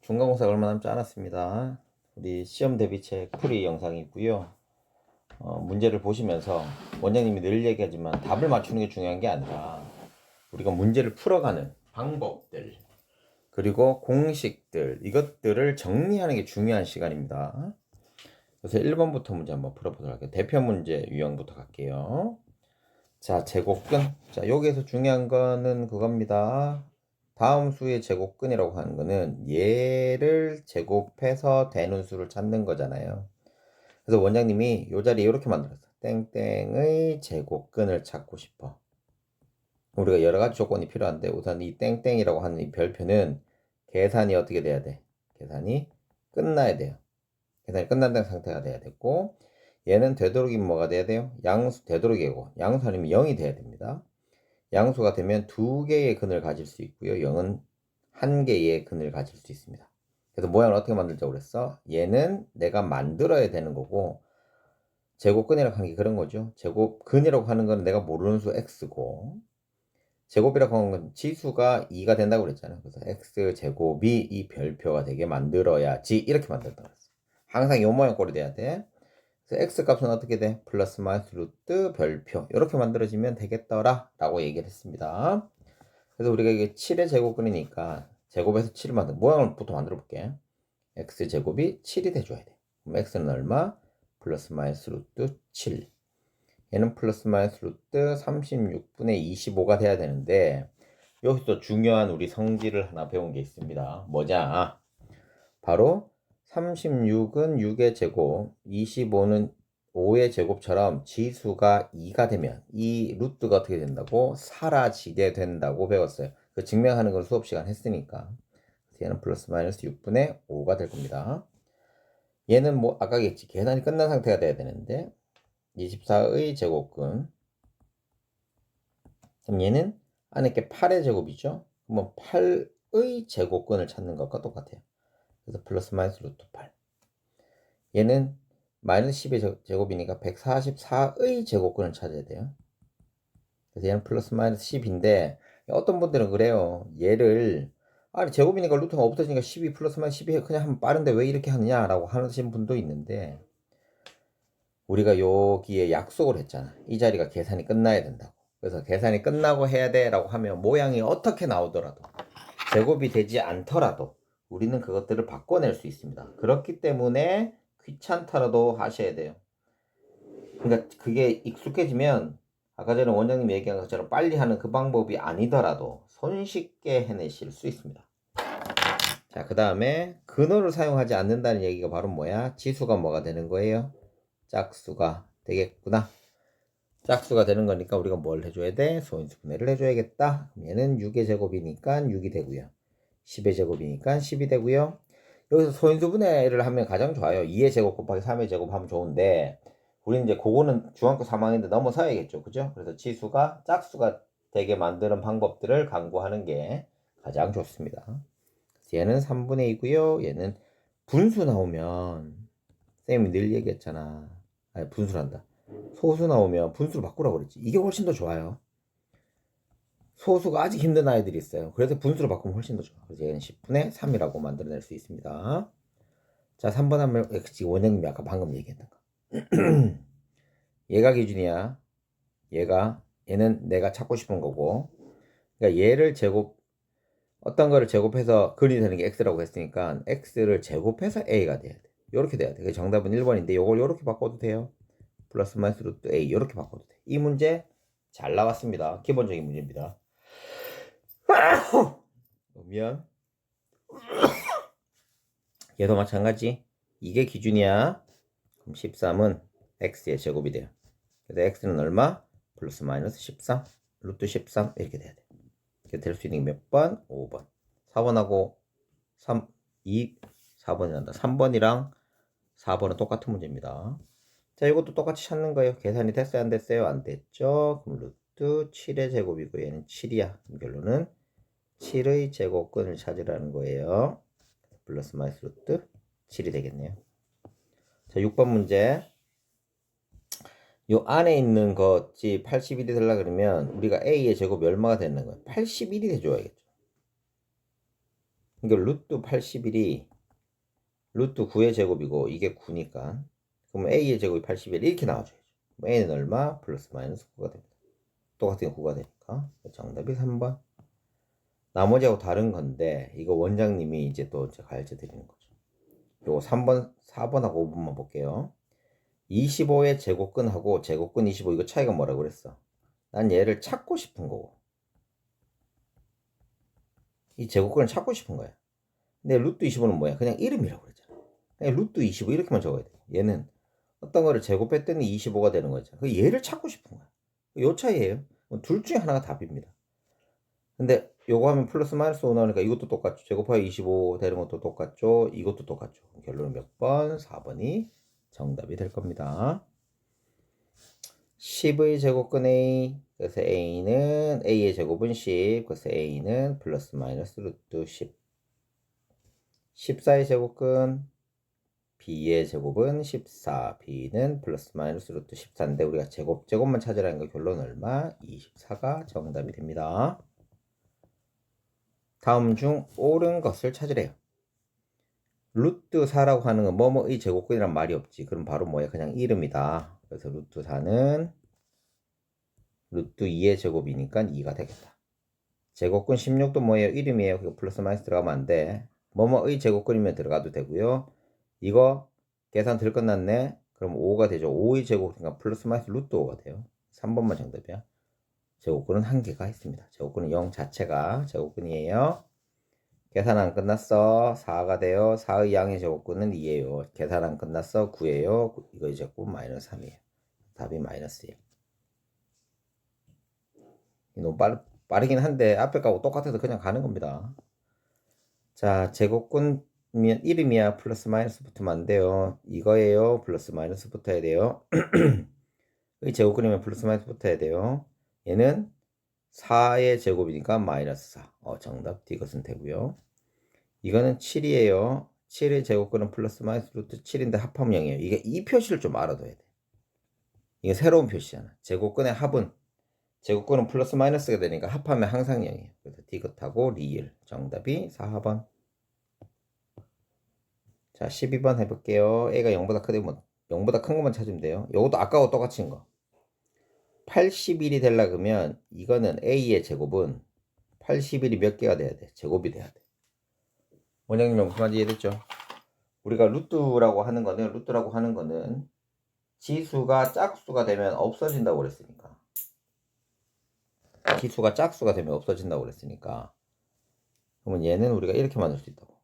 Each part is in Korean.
중간고사가 얼마 남지 않았습니다. 우리 시험 대비책 풀이 영상이 있고요. 문제를 보시면서 원장님이 늘 얘기하지만 답을 맞추는 게 중요한 게 아니라 우리가 문제를 풀어가는 방법들 그리고 공식들 이것들을 정리하는 게 중요한 시간입니다. 그래서 1번부터 문제 한번 풀어보도록 할게요. 대표 문제 유형부터 갈게요. 자, 제곱근. 자, 여기에서 중요한 거는 그겁니다. 다음 수의 제곱근이라고 하는 거는 얘를 제곱해서 되는 수를 찾는 거잖아요. 그래서 원장님이 이 자리에 이렇게 만들었어. 땡땡의 제곱근을 찾고 싶어. 우리가 여러 가지 조건이 필요한데 우선 이 땡땡이라고 하는 이 별표는 계산이 어떻게 돼야 돼? 계산이 끝나야 돼요. 계산이 끝난다는 상태가 돼야 되고 얘는 되도록이면 뭐가 돼야 돼요? 양수 되도록이고 양수 아니면 0이 돼야 됩니다. 양수가 되면 두 개의 근을 가질 수 있고요. 0은 한 개의 근을 가질 수 있습니다. 그래서 모양을 어떻게 만들자고 그랬어? 얘는 내가 만들어야 되는 거고 제곱근이라고 하는 게 그런 거죠. 제곱근이라고 하는 건 내가 모르는 수 x고 제곱이라고 하는 건 지수가 2가 된다고 그랬잖아요. 그래서 x제곱이 이 별표가 되게 만들어야지 이렇게 만든다고 그랬어. 항상 이 모양 꼴이 돼야 돼. 그래서 x값은 어떻게 돼? 플러스 마이너스 루트 별표 이렇게 만들어지면 되겠더라 라고 얘기를 했습니다. 그래서 우리가 이게 7의 제곱근이니까 제곱에서 7을 만든 모양을 부터 만들어 볼게. x제곱이 7이 돼줘야 돼. 그럼 x는 얼마? 플러스 마이너스 루트 7. 얘는 플러스 마이너스 루트 36분의 25가 돼야 되는데 여기서 중요한 우리 성질을 하나 배운 게 있습니다. 뭐냐? 바로 36은 6의 제곱, 25는 5의 제곱처럼 지수가 2가 되면 이 루트가 어떻게 된다고? 사라지게 된다고 배웠어요. 그 증명하는 걸 수업 시간 했으니까. 얘는 플러스 마이너스 6분의 5가 될 겁니다. 얘는 뭐 아까 얘기했지. 계산이 끝난 상태가 돼야 되는데 24의 제곱근. 그럼 얘는 안에 게 8의 제곱이죠. 그러면 8의 제곱근을 찾는 것과 똑같아요. 그래서 플러스 마이너스 루트 8. 얘는 마이너스 10의 제곱이니까 144의 제곱근을 찾아야 돼요. 그래서 얘는 플러스 마이너스 10인데 어떤 분들은 그래요. 얘를 아니 제곱이니까 루트가 없어지니까 12 플러스 마이너스 12 그냥 하면 빠른데 왜 이렇게 하느냐라고 하시는 분도 있는데 우리가 여기에 약속을 했잖아. 이 자리가 계산이 끝나야 된다고. 그래서 계산이 끝나고 해야 돼 라고 하면 모양이 어떻게 나오더라도 제곱이 되지 않더라도 우리는 그것들을 바꿔낼 수 있습니다. 그렇기 때문에 귀찮더라도 하셔야 돼요. 그러니까 그게 익숙해지면 아까 전에 원장님이 얘기한 것처럼 빨리 하는 그 방법이 아니더라도 손쉽게 해내실 수 있습니다. 자, 그 다음에 근호를 사용하지 않는다는 얘기가 바로 뭐야? 지수가 뭐가 되는 거예요? 짝수가 되겠구나. 짝수가 되는 거니까 우리가 뭘 해줘야 돼? 소인수분해를 해줘야겠다. 얘는 6의 제곱이니까 6이 되고요. 10의 제곱이니까 10이 되고요. 여기서 소인수분해를 하면 가장 좋아요. 2의 제곱 곱하기 3의 제곱 하면 좋은데 우리는 이제 그거는 중학교 3학년인데 넘어서야겠죠. 그죠? 그래서 지수가 짝수가 되게 만드는 방법들을 강구하는 게 가장 좋습니다. 얘는 3분의 2고요. 얘는 분수 나오면 쌤이 늘 얘기했잖아. 아니 분수란다. 소수 나오면 분수를 바꾸라고 그랬지. 이게 훨씬 더 좋아요. 소수가 아직 힘든 아이들이 있어요. 그래서 분수를 바꾸면 훨씬 더 좋아. 그래서 얘는 10분의 3이라고 만들어낼 수 있습니다. 자, 3번 하면 원장님이 아까 방금 얘기했던 거. 얘가 기준이야. 얘는 내가 찾고 싶은 거고. 그러니까 얘를 어떤 거를 제곱해서 근이 되는 게 x라고 했으니까 x를 제곱해서 a가 돼야 돼. 이렇게 돼야 돼. 정답은 1번인데 이걸 이렇게 바꿔도 돼요. 플러스 마이너스 루트 a 이렇게 바꿔도 돼. 이 문제 잘 나왔습니다. 기본적인 문제입니다. 미안. 얘도 마찬가지. 이게 기준이야. 그럼 13은 x의 제곱이 돼요. 그래서 x는 얼마? 플러스 마이너스 13 루트 13 이렇게 돼야 돼. 이렇게 될 수 있는 게 몇 번? 5번. 4번하고 4번이 난다. 3번이랑 4번은 똑같은 문제입니다. 자, 이것도 똑같이 찾는 거예요. 계산이 됐어요? 안 됐어요? 안 됐죠? 그럼 루트 7의 제곱이고 얘는 7이야. 결론은 7의 제곱근을 찾으라는 거예요. 플러스 마이너스 루트 7이 되겠네요. 자, 6번 문제. 요 안에 있는 것이 81이 되려 그러면 우리가 a의 제곱이 얼마가 되는 거예요? 81이 돼줘야겠죠. 그러니까 루트 81이 루트 9의 제곱이고 이게 9니까 그럼 a의 제곱이 81 이렇게 나와줘야죠. a는 얼마? 플러스 마이너스 9가 됩니다. 똑같은 9가 되니까 정답이 3번. 나머지하고 다른 건데 이거 원장님이 이제 또 가르쳐 드리는 거죠. 요거 3번, 4번하고 5번만 볼게요. 25의 제곱근하고 제곱근 25 이거 차이가 뭐라고 그랬어? 난 얘를 찾고 싶은 거고 이 제곱근을 찾고 싶은 거야. 근데 루트 25는 뭐야? 그냥 이름이라고 그랬잖아. 그냥 루트 25 이렇게만 적어야 돼. 얘는 어떤 거를 제곱했더니 25가 되는 거죠. 그 얘를 찾고 싶은 거야. 요 차이예요. 둘 중에 하나가 답입니다. 근데 요거 하면 플러스 마이너스 5 나오니까 이것도 똑같죠. 제곱하기 25 되는 것도 똑같죠. 이것도 똑같죠. 결론은 몇 번? 4번이 정답이 될 겁니다. 10의 제곱근 A. 그래서 A는 A의 제곱은 10. 그래서 A는 플러스 마이너스 루트 10. 14의 제곱근 B의 제곱은 14. B는 플러스 마이너스 루트 14인데 우리가 제곱만 찾으라는 거 결론 얼마? 24가 정답이 됩니다. 다음 중 옳은 것을 찾으래요. 루트 4라고 하는 건 뭐뭐의 제곱근이란 말이 없지. 그럼 바로 뭐야? 그냥 이름이다. 그래서 루트 4는 루트 2의 제곱이니까 2가 되겠다. 제곱근 16도 뭐예요? 이름이에요. 그거 플러스 마이너스 들어가면 안 돼. 뭐뭐의 제곱근이면 들어가도 되고요. 이거 계산 들 끝났네. 그럼 5가 되죠. 5의 제곱이니까 플러스 마이너스 루트 5가 돼요. 3번만 정답이야. 제곱근은 한 개가 있습니다. 제곱근은 0 자체가 제곱근이에요. 계산 안 끝났어. 4가 돼요. 4의 양의 제곱근은 2예요. 계산 안 끝났어. 9예요. 이거 제곱 마이너스 3이에요. 답이 마이너스예요. 너무 빠르긴 한데 앞에 거하고 똑같아서 그냥 가는 겁니다. 자, 제곱근 이름이야 플러스 마이너스 붙으면 안 돼요. 이거예요. 플러스 마이너스 붙어야 돼요. 이 제곱근이면 플러스 마이너스 붙어야 돼요. 얘는 4의 제곱이니까 마이너스 4. 정답 D것은 되고요. 이거는 7이에요. 7의 제곱근은 플러스 마이너스 루트 7인데 합하면 0이에요. 이게 이 표시를 좀 알아둬야 돼. 이게 새로운 표시잖아. 제곱근의 합은 제곱근은 플러스 마이너스가 되니까 합하면 항상 0이에요. 그래서 D것하고 리을 정답이 4번. 자, 12번 해볼게요. A가 0보다 크면 0보다 큰 것만 찾으면 돼요. 요것도 아까와 똑같은 거. 81이 되려 그러면 이거는 A의 제곱은 81이 몇 개가 돼야 돼? 제곱이 돼야 돼. 원장님 무슨 말인지 이해됐죠? 우리가 루트라고 하는 거는 지수가 짝수가 되면 없어진다고 그랬으니까. 지수가 짝수가 되면 없어진다고 그랬으니까. 그러면 얘는 우리가 이렇게 만들 수 있다고.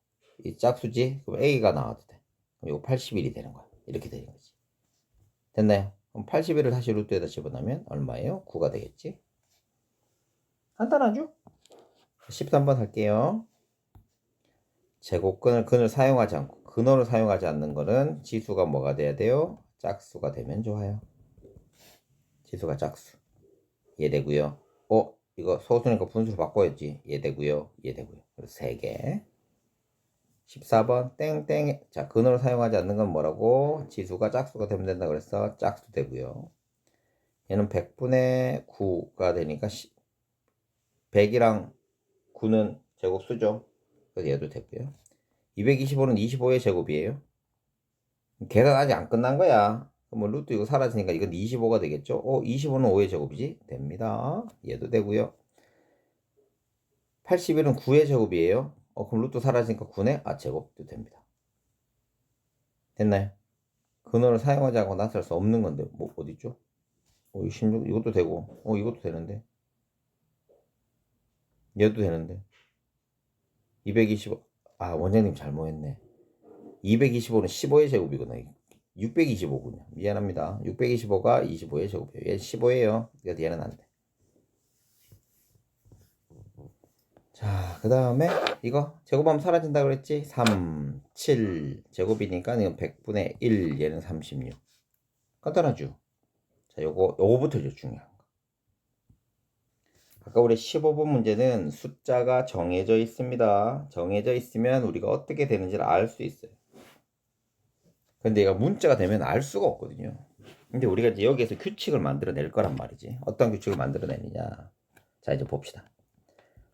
이 짝수지? 그럼 A가 나와도 돼. 그럼 이거 81이 되는 거야. 이렇게 되는 거지. 됐나요? 그럼 81을 다시 루트에다 집어넣으면 얼마예요? 9가 되겠지? 간단하죠? 13번 할게요. 제곱근을 사용하지 않고 근호를 사용하지 않는 거는 지수가 뭐가 돼야 돼요? 짝수가 되면 좋아요. 지수가 짝수. 이해되고요. 이거 소수니까 분수로 바꿔야지. 이해되고요. 이해되고요. 그래서 3개. 14번 땡땡. 자, 근호를 사용하지 않는 건 뭐라고? 지수가 짝수가 되면 된다 그래서 짝수 되고요. 얘는 100분의 9가 되니까 100이랑 9는 제곱수죠. 그래서 얘도 됐고요. 225는 25의 제곱이에요. 계산 아직 안 끝난 거야. 그럼 루트 이거 사라지니까 이건 25가 되겠죠? 25는 5의 제곱이지? 됩니다. 얘도 되고요. 81은 9의 제곱이에요. 그럼 루트 사라지니까 9네? 제곱도 됩니다. 됐나요? 근호를 사용하지 않고 나설 수 없는 건데, 뭐, 어딨죠? 16, 이것도 되고, 이것도 되는데. 얘도 되는데. 225, 원장님 잘못했네. 225는 15의 제곱이구나. 625군요. 미안합니다. 625가 25의 제곱이에요. 얘 15예요. 그래서 얘는 안 돼. 자, 그 다음에 이거 제곱하면 사라진다 그랬지? 3, 7 제곱이니까 이건 100분의 1, 얘는 36. 간단하죠? 자, 요거부터 중요한 거. 아까 우리 15번 문제는 숫자가 정해져 있습니다. 정해져 있으면 우리가 어떻게 되는지를 알 수 있어요. 근데 얘가 문자가 되면 알 수가 없거든요. 근데 우리가 이제 여기에서 규칙을 만들어낼 거란 말이지. 어떤 규칙을 만들어내느냐. 자, 이제 봅시다.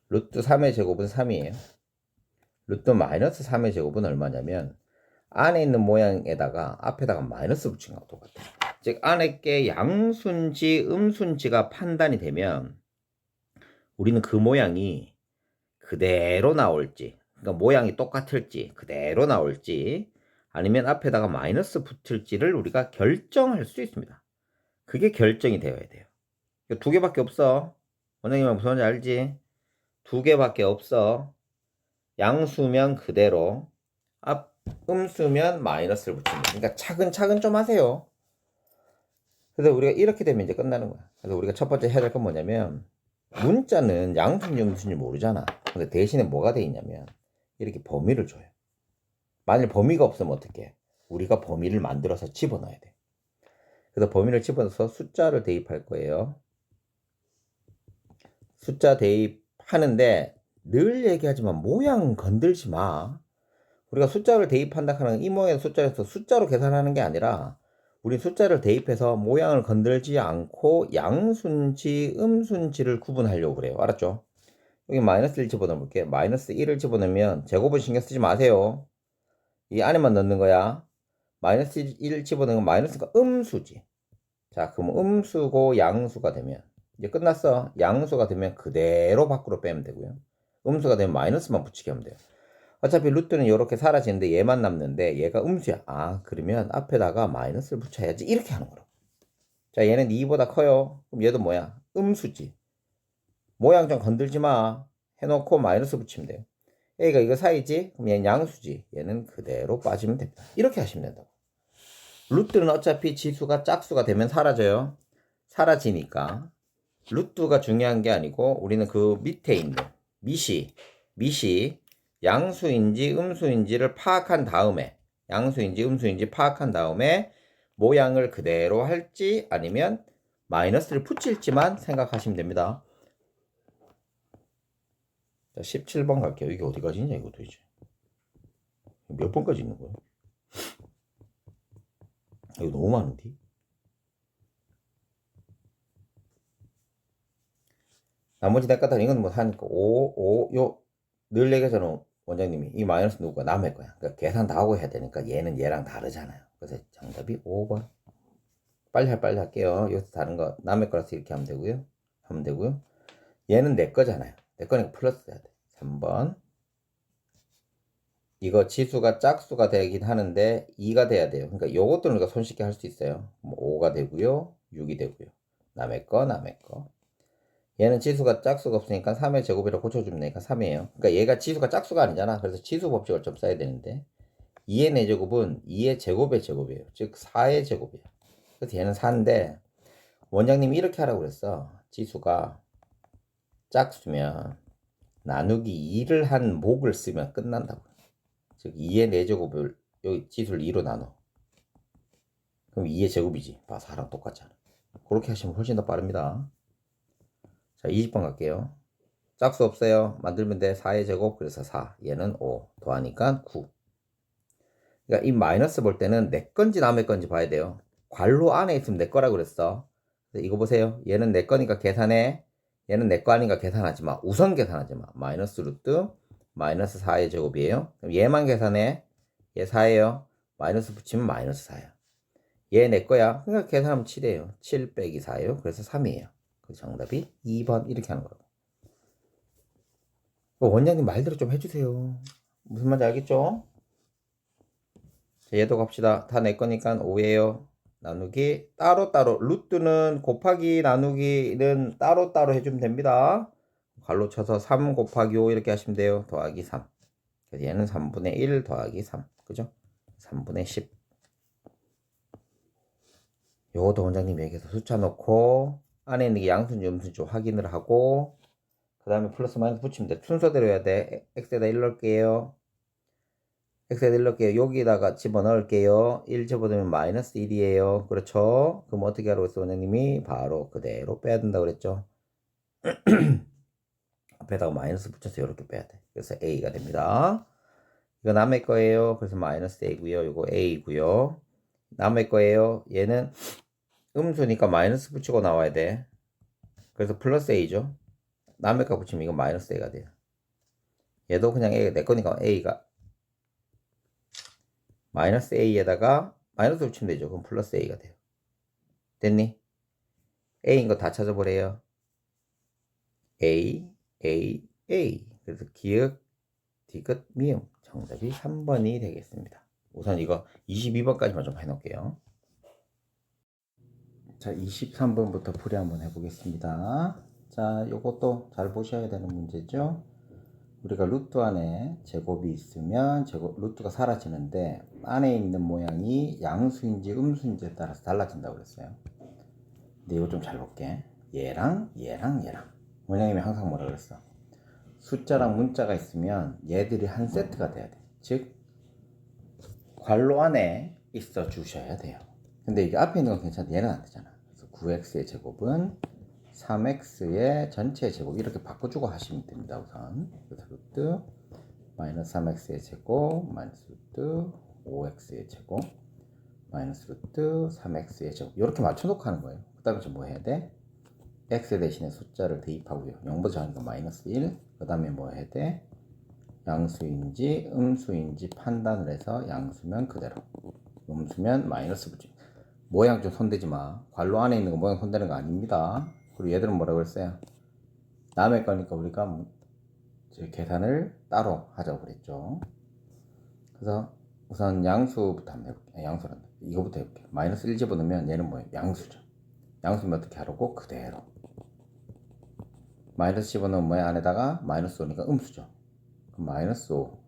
루트 3의 제곱은 3이에요. 루트 마이너스 3의 제곱은 얼마냐면 안에 있는 모양에다가 앞에다가 마이너스 붙인 거랑 똑같아요. 즉 안에 게 양수인지 음수인지가 판단이 되면 우리는 그 모양이 그대로 나올지, 그러니까 모양이 똑같을지 그대로 나올지 아니면 앞에다가 마이너스 붙을지를 우리가 결정할 수 있습니다. 그게 결정이 되어야 돼요. 두 개밖에 없어. 원장님은 무슨 말인지 알지? 두 개밖에 없어. 양수면 그대로, 음수면 마이너스를 붙이는 거야. 그러니까 차근차근 좀 하세요. 그래서 우리가 이렇게 되면 이제 끝나는 거야. 그래서 우리가 첫 번째 해야 될 건 뭐냐면 문자는 양수인지 음수인지 모르잖아. 근데 대신에 뭐가 돼 있냐면 이렇게 범위를 줘요. 만일 범위가 없으면 어떻게? 우리가 범위를 만들어서 집어넣어야 돼. 그래서 범위를 집어넣어서 숫자를 대입할 거예요. 숫자 대입하는데 늘 얘기하지만 모양 건들지 마. 우리가 숫자를 대입한다 하는 이 모양의 숫자에서 숫자로 계산하는 게 아니라 우리 숫자를 대입해서 모양을 건들지 않고 양수인지 음수인지를 구분하려고 그래요. 알았죠? 여기 마이너스 1 집어넣어 볼게. 마이너스 1을 집어넣으면 제곱은 신경 쓰지 마세요. 이 안에만 넣는 거야. 마이너스 1 집어넣으면 마이너스가 음수지. 자, 그럼 음수고 양수가 되면 이제 끝났어. 양수가 되면 그대로 밖으로 빼면 되고요. 음수가 되면 마이너스만 붙이게 하면 돼요. 어차피 루트는 이렇게 사라지는데 얘만 남는데 얘가 음수야. 아, 그러면 앞에다가 마이너스를 붙여야지. 이렇게 하는 거라고. 자, 얘는 2보다 커요. 그럼 얘도 뭐야? 음수지. 모양 좀 건들지 마. 해놓고 마이너스 붙이면 돼요. A가 이거 사이지? 그럼 얘는 양수지. 얘는 그대로 빠지면 됩니다. 이렇게 하시면 된다고. 루트는 어차피 지수가 짝수가 되면 사라져요. 사라지니까 루트가 중요한 게 아니고 우리는 그 밑에 있는 미시 양수인지 음수인지를 파악한 다음에 양수인지 음수인지 파악한 다음에 모양을 그대로 할지 아니면 마이너스를 붙일지만 생각하시면 됩니다. 자, 17번 갈게요. 이게 어디까지 있냐 이거 도대체. 몇 번까지 있는 거야? 이거 너무 많은데? 나머지 내까다 이건 뭐 하니까 5 늘 얘기하잖아. 원장님이 이 마이너스 누구가 남의 거야. 그러니까 계산 다 하고 해야 되니까 얘는 얘랑 다르잖아요. 그래서 정답이 5번. 빨리 할게요. 여기서 다른 거 남의 거라서 이렇게 하면 되고요. 얘는 내 거잖아요. 내 거니까 플러스 해야 돼. 3번. 이거 지수가 짝수가 되긴 하는데 2가 돼야 돼요. 그러니까 요것도 우리가 손쉽게 할 수 있어요. 5가 되고요. 6이 되고요. 남의 거. 얘는 지수가 짝수가 없으니까 3의 제곱이라고 고쳐주면 되니까 3이에요. 그러니까 얘가 지수가 짝수가 아니잖아. 그래서 지수 법칙을 좀 써야 되는데 2의 4제곱은 2의 제곱의 제곱이에요. 즉 4의 제곱이에요. 그래서 얘는 4인데 원장님이 이렇게 하라고 그랬어. 지수가 짝수면 나누기 2를 한 목을 쓰면 끝난다고. 즉 2의 4제곱을 여기 지수를 2로 나눠. 그럼 2의 제곱이지. 봐, 4랑 똑같잖아. 그렇게 하시면 훨씬 더 빠릅니다. 자, 20번 갈게요. 짝수 없어요. 만들면 돼. 4의 제곱. 그래서 4. 얘는 5. 더하니까 9. 그러니까 이 마이너스 볼 때는 내 건지 남의 건지 봐야 돼요. 괄호 안에 있으면 내 거라고 그랬어. 이거 보세요. 얘는 내 거니까 계산해. 얘는 내 거 아니니까 계산하지 마. 우선 계산하지 마. 마이너스 루트 마이너스 4의 제곱이에요. 그럼 얘만 계산해. 얘 4예요. 마이너스 붙이면 마이너스 4야. 얘 내 거야. 그러니까 계산하면 7이에요. 7 빼기 4예요. 그래서 3이에요. 그 정답이 2번 이렇게 하는 거라고. 원장님 말대로 좀 해주세요. 무슨 말인지 알겠죠? 자, 얘도 갑시다. 다 내 거니까 5예요. 나누기 따로따로 루트는 곱하기 나누기는 따로따로 해주면 됩니다. 괄호 쳐서 3 곱하기 5 이렇게 하시면 돼요. 더하기 3. 그래서 얘는 3분의 1 더하기 3. 그죠? 3분의 10. 요것도 원장님 얘기해서 숫자 넣고 안에 있는 게 양수인지 음수인지 확인을 하고 그 다음에 플러스 마이너스 붙이면 돼. 순서대로 해야 돼. x에다 1 넣을게요. x에다 1 넣을게요. 여기다가 집어넣을게요. 1 집어넣으면 마이너스 1이에요. 그렇죠? 그럼 어떻게 하라고 했어 원장님이? 바로 그대로 빼야 된다고 그랬죠. 앞에다가 마이너스 붙여서 이렇게 빼야 돼. 그래서 a가 됩니다. 이거 남의 거예요. 그래서 마이너스 a고요. 이거 a고요. 남의 거예요. 얘는 음수니까 마이너스 붙이고 나와야 돼. 그래서 플러스 a죠. 남의 거 붙이면 이거 마이너스 a가 돼요. 얘도 그냥 A, 내 거니까 A가 마이너스 A에다가 마이너스 붙이면 되죠. 그럼 플러스 A가 돼요. 됐니? A인 거 다 찾아보래요. A, A, A. 그래서 기역, 디귿, 미음. 정답이 3번이 되겠습니다. 우선 이거 22번까지만 좀 해놓을게요. 자, 23번부터 풀이 한번 해보겠습니다. 자, 요것도 잘 보셔야 되는 문제죠. 우리가 루트 안에 제곱이 있으면 루트가 사라지는데 안에 있는 모양이 양수인지 음수인지에 따라서 달라진다고 그랬어요. 근데 이거 좀 잘 볼게. 얘랑 원장님이 항상 뭐라 그랬어? 숫자랑 문자가 있으면 얘들이 한 세트가 돼야 돼. 즉 괄호 안에 있어 주셔야 돼요. 근데 이게 앞에 있는 건 괜찮은데 얘는 안 되잖아. 그래서 9x의 제곱은 3x의 전체의 제곱 이렇게 바꿔주고 하시면 됩니다. 우선 그래서 루트 마이너스 3x의 제곱 마이너스 루트 5x의 제곱 마이너스 루트 3x의 제곱 이렇게 맞춰놓고 하는 거예요. 그 다음에 뭐 해야 돼? x 대신에 숫자를 대입하고요. 0보다 작으니까 마이너스 1. 그 다음에 뭐 해야 돼? 양수인지 음수인지 판단을 해서 양수면 그대로, 음수면 마이너스 붙이. 모양 좀 손대지 마. 괄호 안에 있는 거 모양 손대는 거 아닙니다. 그리고 얘들은 뭐라고 했어요? 남의 거니까 우리가 계산을 따로 하자고 그랬죠. 그래서 우선 양수부터 한번 해볼게요. 양수란다. 이거부터 해볼게요. 마이너스 1 집어넣으면 얘는 뭐예요? 양수죠. 양수면 어떻게 하라고? 그대로. 마이너스 집어넣으면 뭐야? 안에다가 마이너스 5니까 음수죠. 그럼 마이너스 5.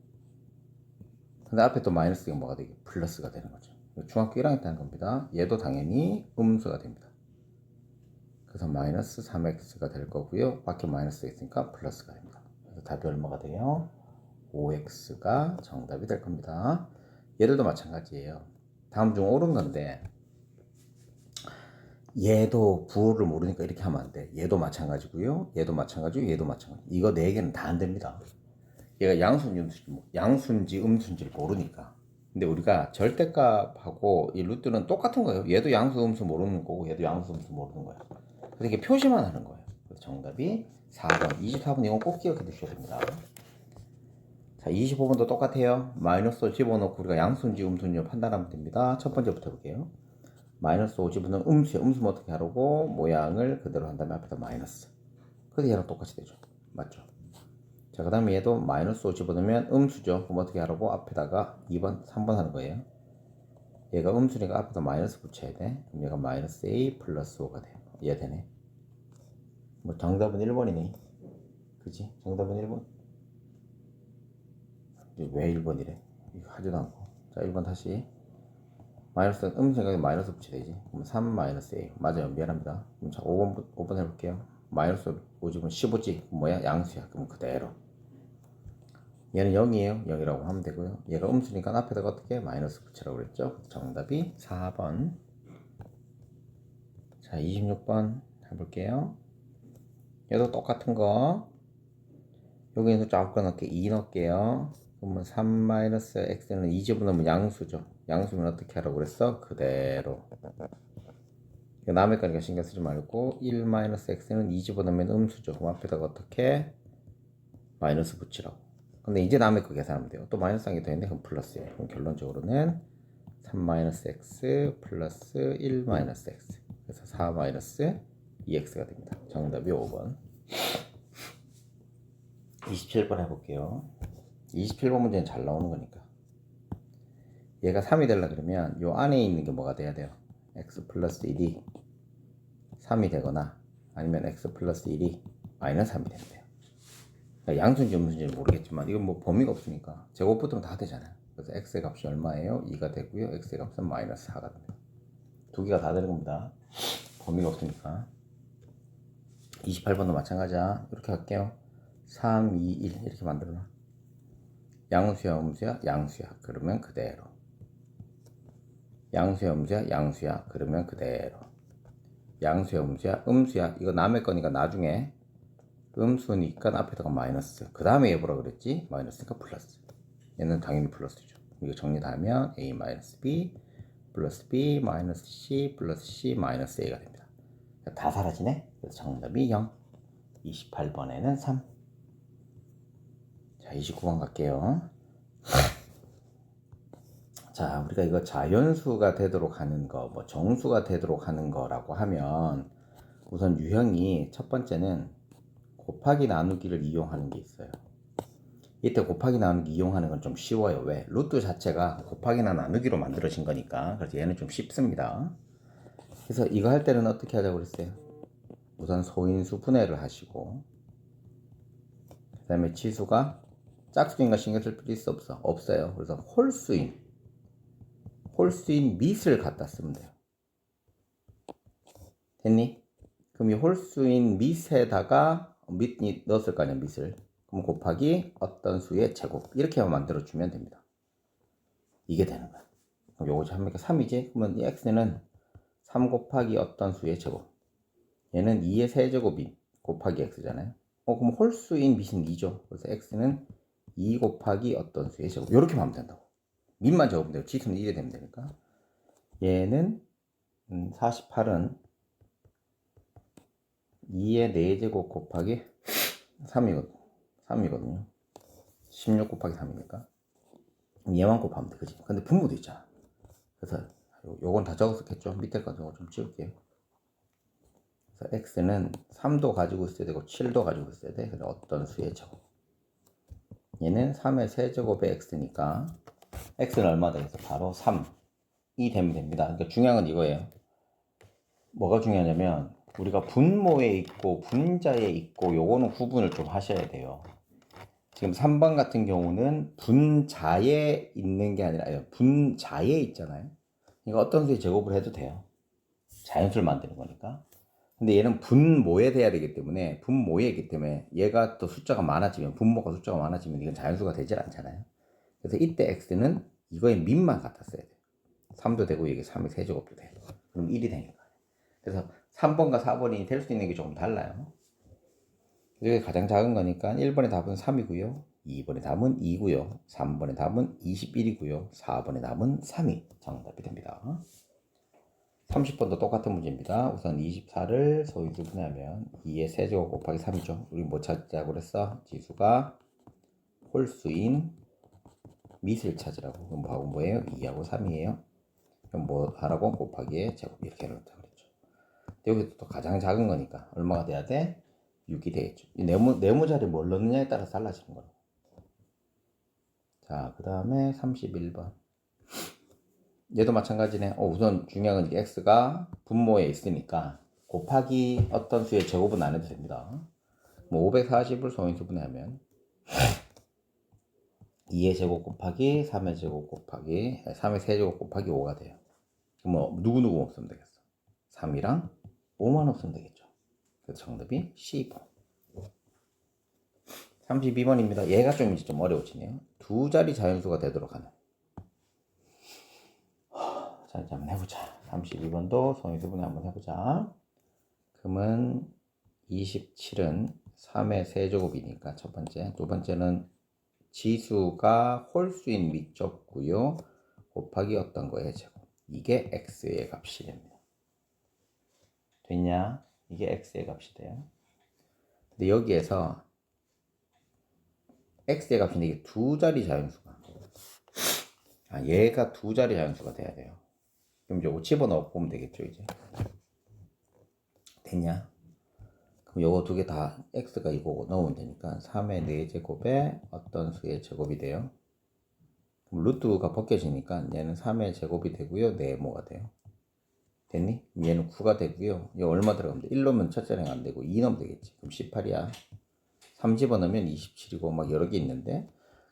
근데 앞에 또 마이너스가 뭐가 되게 플러스가 되는 거죠. 중학교 1학년 때 하는 겁니다. 얘도 당연히 음수가 됩니다. 그래서 마이너스 3x가 될 거고요. 밖에 마이너스가 있으니까 플러스가 됩니다. 그래서 답이 얼마가 돼요? 5x가 정답이 될 겁니다. 얘들도 마찬가지예요. 다음 중 옳은 건데 얘도 부호를 모르니까 이렇게 하면 안 돼. 얘도 마찬가지고요. 얘도 마찬가지고 얘도 마찬가지. 이거 4개는 다 안 됩니다. 얘가 양수인지 음수인지를 모르니까. 근데 우리가 절대값하고 이 루트는 똑같은 거예요. 얘도 양수 음수 모르는 거고 얘도 양수 음수 모르는 거예요. 그래서 이렇게 표시만 하는 거예요. 그래서 정답이 4번. 24번 이건 꼭 기억해 두셔야 됩니다. 자, 25번도 똑같아요. 마이너스 5 집어넣고 우리가 양수인지 음수인지 판단하면 됩니다. 첫 번째부터 해볼게요. 마이너스 5 집어넣으면 음수예요. 음수는 어떻게 하라고? 모양을 그대로 한 다음에 앞에다 마이너스. 그래서 얘랑 똑같이 되죠. 맞죠? 자, 그 다음에 얘도 마이너스 5 집어넣으면 음수죠. 그럼 어떻게 하라고? 앞에다가 2번, 3번 하는 거예요. 얘가 음수니까 앞에다 마이너스 붙여야 돼. 그럼 얘가 마이너스 A 플러스 5가 돼요. 이해 되네. 뭐 정답은 1번이네. 그치? 정답은 1번. 왜 1번이래? 이거 하지도 않고. 자, 1번 다시. 마이너스, 음수니까 마이너스 붙여야 되지. 그럼 3 마이너스 A. 맞아요. 미안합니다. 그럼 자, 5번 해볼게요. 마이너스 5 집으면 15지. 뭐야? 양수야. 그럼 그대로. 얘는 0이에요. 0이라고 하면 되고요. 얘가 음수니까 앞에다가 어떻게? 마이너스 붙이라고 그랬죠. 정답이 4번. 자, 26번 해볼게요. 얘도 똑같은 거. 여기에서 조금 넣을게. 2 넣을게요. 그러면 3-x는 2 집어넣으면 양수죠. 양수면 어떻게 하라고 그랬어? 그대로. 남의 거니까 신경 쓰지 말고 1-x는 2 집어넣으면 음수죠. 그럼 앞에다가 어떻게? 마이너스 붙이라고. 근데 이제 남의 거 계산하면 돼요. 또 마이너스 한 개 더 있는데 그럼 플러스예요. 그럼 결론적으로는 3-x 플러스 1-x. 그래서 4-2x가 됩니다. 정답이 5번. 27번 해볼게요. 27번 문제는 잘 나오는 거니까. 얘가 3이 되려 그러면 요 안에 있는 게 뭐가 돼야 돼요? x 플러스 1이 3이 되거나 아니면 x 플러스 1이 마이너스 3이 되면 돼요. 양수인지 음수인지 모르겠지만 이건 뭐 범위가 없으니까 제곱 붙으면 다 되잖아요. 그래서 x의 값이 얼마예요? 2가 되고요. x의 값은 마이너스 4가 됩니다. 두 개가 다 되는 겁니다. 범위가 없으니까. 28번도 마찬가지야. 이렇게 할게요. 3, 2, 1 이렇게 만들어놔. 양수야 음수야? 양수야. 그러면 그대로. 양수야 음수야? 양수야. 그러면 그대로. 양수야 음수야? 음수야. 이거 남의 거니까 나중에 음수니까 앞에다가 마이너스. 그 다음에 얘 뭐라 그랬지? 마이너스니까 플러스. 얘는 당연히 플러스죠. 이거 정리 다 하면 a 마이너스 b 플러스 b 마이너스 c 플러스 c 마이너스 a가 됩니다. 다 사라지네. 그래서 정답이 0. 28번에는 3. 자, 29번 갈게요. 자, 우리가 이거 자연수가 되도록 하는 거, 뭐 정수가 되도록 하는 거라고 하면 우선 유형이 첫 번째는 곱하기 나누기를 이용하는 게 있어요. 이때 곱하기 나누기 이용하는 건 좀 쉬워요. 왜? 루트 자체가 곱하기나 나누기로 만들어진 거니까. 그래서 얘는 좀 쉽습니다. 그래서 이거 할 때는 어떻게 하자고 그랬어요? 우선 소인수 분해를 하시고, 그 다음에 치수가 짝수인가 신경 쓸 필요 있어 없어? 없어요. 그래서 홀수인 밑을 갖다 쓰면 돼요. 됐니? 그럼 이 홀수인 밑에다가 밑 넣었을 거 아니야, 밑을. 그럼 곱하기 어떤 수의 제곱 이렇게만 만들어주면 됩니다. 이게 되는 거야. 그럼 요거 하니까 3이지? 그러면 이 x는 3 곱하기 어떤 수의 제곱, 얘는 2의 세제곱이 곱하기 x잖아요. 그럼 홀수인 밑은 2죠. 그래서 x는 2 곱하기 어떤 수의 제곱 이렇게 하면 된다고. 밑만 적으면 돼요. 치수는 이래 되면 되니까. 얘는 48은 2의 4제곱 곱하기 3이거든요. 16 곱하기 3이니까 얘만 곱하면 돼. 그치? 근데 분모도 있잖아. 그래서 요건 다 적었겠죠? 밑에 거 좀 찍을게요. 그래서 x는 3도 가지고 있어야 되고 7도 가지고 있어야 돼. 그래서 어떤 수의 제곱. 얘는 3의 세제곱의 x니까 x는 얼마 되겠어? 바로 3이 되면 됩니다. 그러니까 중요한 건 이거예요. 뭐가 중요하냐면 우리가 분모에 있고 분자에 있고 요거는 구분을 좀 하셔야 돼요. 지금 3번 같은 경우는 분자에 있는 게 아니라 분자에 있잖아요. 이거 어떤 수의 제곱을 해도 돼요. 자연수를 만드는 거니까. 근데 얘는 분모에 돼야 되기 때문에 분모에 있기 때문에 얘가 또 숫자가 많아지면 분모가 숫자가 많아지면 이건 자연수가 되질 않잖아요. 그래서 이때 x는 이거의 밑만 갖다 써야 돼요. 3도 되고 이게 3의 세제곱도 돼요. 그럼 1이 되니까. 그래서 3번과 4번이 될 수 있는 게 조금 달라요. 이게 가장 작은 거니까 1번의 답은 3이고요. 2번의 답은 2고요. 3번의 답은 21이고요. 4번의 답은 3이 정답이 됩니다. 30번도 똑같은 문제입니다. 우선 24를 소인수 분해하면 2의 세제곱 곱하기 3이죠. 우리 뭐 찾자고 그랬어? 지수가 홀수인 밑을 찾으라고. 그럼 뭐하고 뭐예요? 2하고 3이에요. 그럼 뭐 하라고? 곱하기의 제곱 이렇게 해놓자 그랬죠. 여기도 또 가장 작은 거니까 얼마가 돼야 돼? 6이 되겠죠. 이 네모 자리 뭘 넣느냐에 따라서 달라지는 거예요. 자, 그 다음에 31번. 얘도 마찬가지네. 우선 중요한 건 x가 분모에 있으니까 곱하기 어떤 수의 제곱은 안 해도 됩니다. 뭐 540을 소인수 분해하면 2의 제곱 곱하기 3의 제곱 곱하기 3의 세제곱 곱하기 5가 돼요. 뭐 누구누구 없으면 되겠어. 3이랑 5만 없으면 되겠죠. 그래서 정답이 C2번. 32번입니다. 얘가 좀 이제 좀 어려워지네요. 두 자리 자연수가 되도록 하는. 자, 이제 한번 해보자. 32번도 소인수 분해 한번 해보자. 그러면 27은 3의 세제곱이니까 첫 번째. 두 번째는 지수가 홀수인 밑접고요. 곱하기 어떤 거의 제곱. 이게 x의 값이 됩니다. 됐냐? 이게 x의 값이 돼요. 근데 여기에서 x의 값인데 이게 두 자리 자연수가. 얘가 두 자리 자연수가 돼야 돼요. 그럼 이제 집어넣어 보면 되겠죠, 이제. 됐냐? 그럼 요거 두 개 다 x가 이거고 넣으면 되니까 3의 4제곱에 어떤 수의 제곱이 돼요? 그럼 루트가 벗겨지니까 얘는 3의 제곱이 되고요. 네모가 돼요. 됐니? 얘는 9가 되고요. 이거 얼마 들어가면 돼? 1 넣으면 첫째는 안 되고 2 넣으면 되겠지. 그럼 18이야. 3 집어넣으면 27이고 막 여러 개 있는데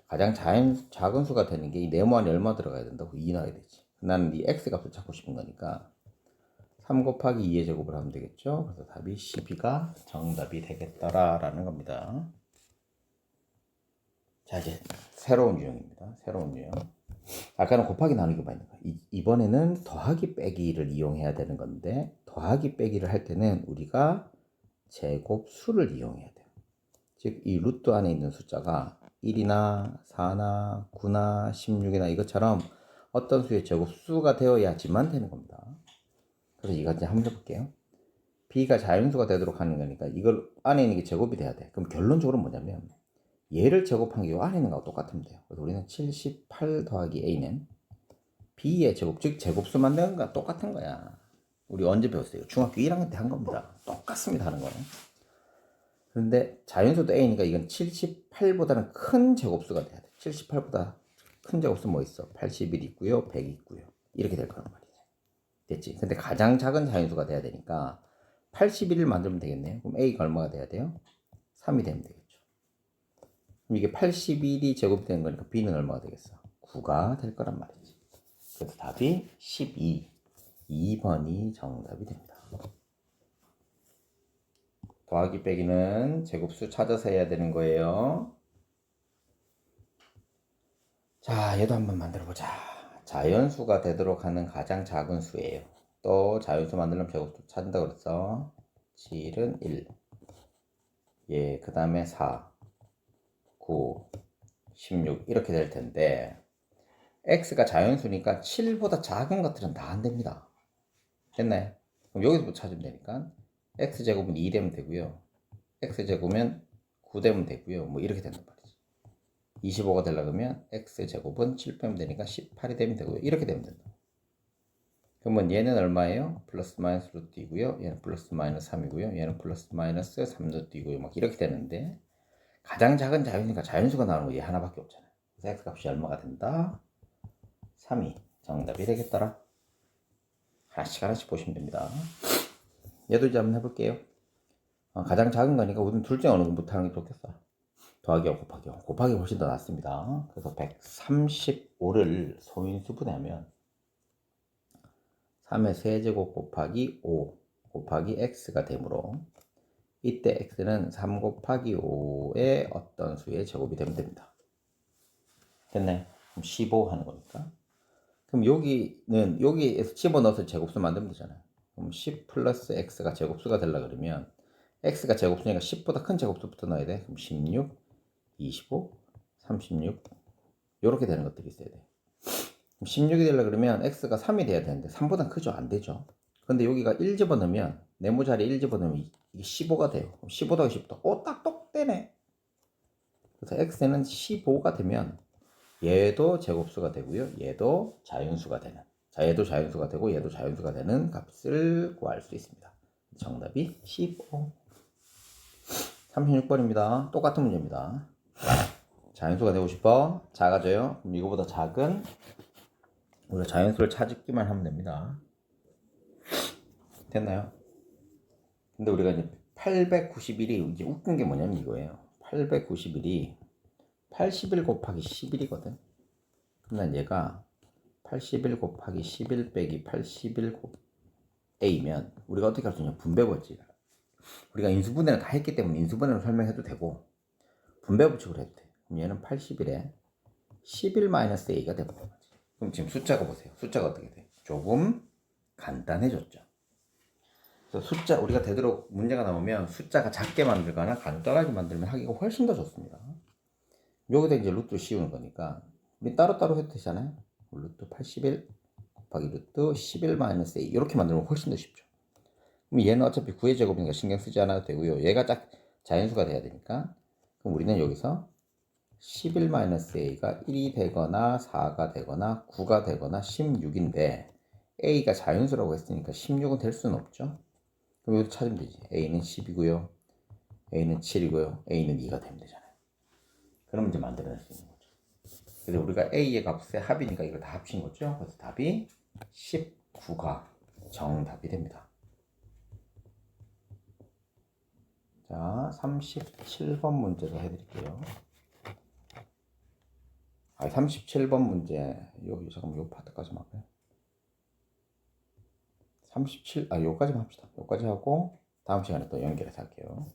가장 작은 수가 되는 게 이 네모 안에 얼마 들어가야 된다고? 2 넣어야 되지. 나는 이 x 값을 찾고 싶은 거니까 3 곱하기 2의 제곱을 하면 되겠죠. 그래서 답이 12가 정답이 되겠더라라는 겁니다. 자, 이제 새로운 유형입니다. 새로운 유형. 아까는 곱하기 나누기만 있는 거야. 이번에는 더하기 빼기를 이용해야 되는 건데 더하기 빼기를 할 때는 우리가 제곱수를 이용해야 돼요. 즉 이 루트 안에 있는 숫자가 1이나 4나 9나 16이나 이것처럼 어떤 수의 제곱수가 되어야지만 되는 겁니다. 그래서 이거 이제 한번 해볼게요. b가 자연수가 되도록 하는 거니까 이걸 안에 있는 게 제곱이 돼야 돼. 그럼 결론적으로 뭐냐면 얘를 제곱한 게 요 안에 있는 거하고 똑같으면 돼요. 그래서 우리는 78 더하기 a는 b의 제곱, 즉 제곱수 만드는 거랑 똑같은 거야. 우리 언제 배웠어요? 중학교 1학년 때 한 겁니다. 똑같습니다 하는 거는. 그런데 자연수도 a니까 이건 78보다는 큰 제곱수가 돼야 돼. 78보다 큰 제곱수 뭐 있어? 81 있고요, 100 있고요. 이렇게 될 거란 말이지. 됐지? 근데 가장 작은 자연수가 돼야 되니까 81을 만들면 되겠네요. 그럼 a가 얼마가 돼야 돼요? 3이 되면 되겠죠. 그럼 이게 81이 제곱되는 거니까 b는 얼마가 되겠어? 9가 될 거란 말이지. 그래서 답이 12. 2번이 정답이 됩니다. 더하기 빼기는 제곱수 찾아서 해야 되는 거예요. 자, 얘도 한번 만들어 보자. 자연수가 되도록 하는 가장 작은 수예요. 또 자연수 만들려면 제곱수 찾는다 그랬어. 7은 1. 예, 그 다음에 4, 9, 16 이렇게 될 텐데 x가 자연수니까 7보다 작은 것들은 다 안 됩니다. 됐나요? 그럼 여기서부터 찾으면 되니까 x제곱은 2 되면 되고요. x제곱은 9 되면 되고요. 뭐 이렇게 된단 말이지. 25가 되려면 그러면 x제곱은 7 빼면 되니까 18이 되면 되고요. 이렇게 되면 된다. 그러면 얘는 얼마예요? 플러스 마이너스 루트 2고요. 얘는 플러스 마이너스 3이고요. 얘는 플러스 마이너스 3 루트 2고요. 막 이렇게 되는데 가장 작은 자연수니까 자연수가 나오는 거 얘 하나밖에 없잖아요. 그래서 x값이 얼마가 된다? 3이 정답이 되겠더라. 하나씩 보시면 됩니다. 얘도 이제 한번 해볼게요. 가장 작은 거니까 우선 둘 중에 어느 거 못하는 게 좋겠어. 더하기하고 곱하기요. 곱하기 훨씬 더 낫습니다. 그래서 135를 소인수분해하면 3의 세제곱 곱하기 5 곱하기 x가 되므로 이때 x는 3 곱하기 5의 어떤 수의 제곱이 되면 됩니다. 됐나요? 그럼 15 하는 거니까. 그럼 여기에서 집어넣어서 제곱수 만들면 되잖아요. 그럼 10 플러스 x가 제곱수가 되려고 그러면 x가 제곱수니까 10보다 큰 제곱수부터 넣어야 돼. 그럼 16, 25, 36 이렇게 되는 것들이 있어야 돼. 그럼 16이 되려고 그러면 x가 3이 돼야 되는데 3보다 크죠? 안 되죠. 근데 여기가 1 집어넣으면 네모 자리에 1 집어넣으면 이게 15가 돼요. 그럼 15 더하기 10도 딱 똑되네. 그래서 x는 15가 되면 얘도 제곱수가 되고요. 얘도 자연수가 되는. 자, 얘도 자연수가 되고 얘도 자연수가 되는 값을 구할 수 있습니다. 정답이 15. 36번입니다. 똑같은 문제입니다. 자연수가 되고 싶어? 작아져요? 그럼 이거보다 작은 우리가 자연수를 찾기만 하면 됩니다. 됐나요? 근데 우리가 이제 891이 이제 웃긴 게 뭐냐면 이거예요. 891이 81 곱하기 11이거든. 그럼 난 얘가 81 곱하기 11 빼기 81 a면 우리가 어떻게 할 수 있냐? 분배 법칙. 우리가 인수분해를 다 했기 때문에 인수분해로 설명해도 되고 분배 법칙으로 해도 돼. 그럼 얘는 81에 11-a가 되는 거지. 그럼 지금 숫자가 보세요. 숫자가 어떻게 돼? 조금 간단해졌죠. 그래서 숫자 우리가 되도록 문제가 나오면 숫자가 작게 만들거나 간단하게 만들면 하기가 훨씬 더 좋습니다. 여기다 이제 루트 씌우는 거니까 우리 따로따로 해도 되잖아요. 루트 81 곱하기 루트 11-a 이렇게 만들면 훨씬 더 쉽죠. 그럼 얘는 어차피 9의 제곱이니까 신경 쓰지 않아도 되고요. 얘가 자연수가 돼야 되니까 그럼 우리는 여기서 11-a가 1이 되거나 4가 되거나 9가 되거나 16인데 a가 자연수라고 했으니까 16은 될 수는 없죠. 그럼 여기서 찾으면 되지. a는 10이고요. a는 7이고요. a는 2가 되면 되잖아요. 그럼 이제 만들어낼 수 있는 거죠. 그래서 우리가 a의 값의 합이니까 이걸 다 합친 거죠. 그래서 답이 19가 정답이 됩니다. 자, 37번 문제로 해드릴게요. 37번 문제 여기 잠깐만 요 파트까지만 할까요? 37 요까지만 합시다. 요까지 하고 다음 시간에 또 연결해서 할게요.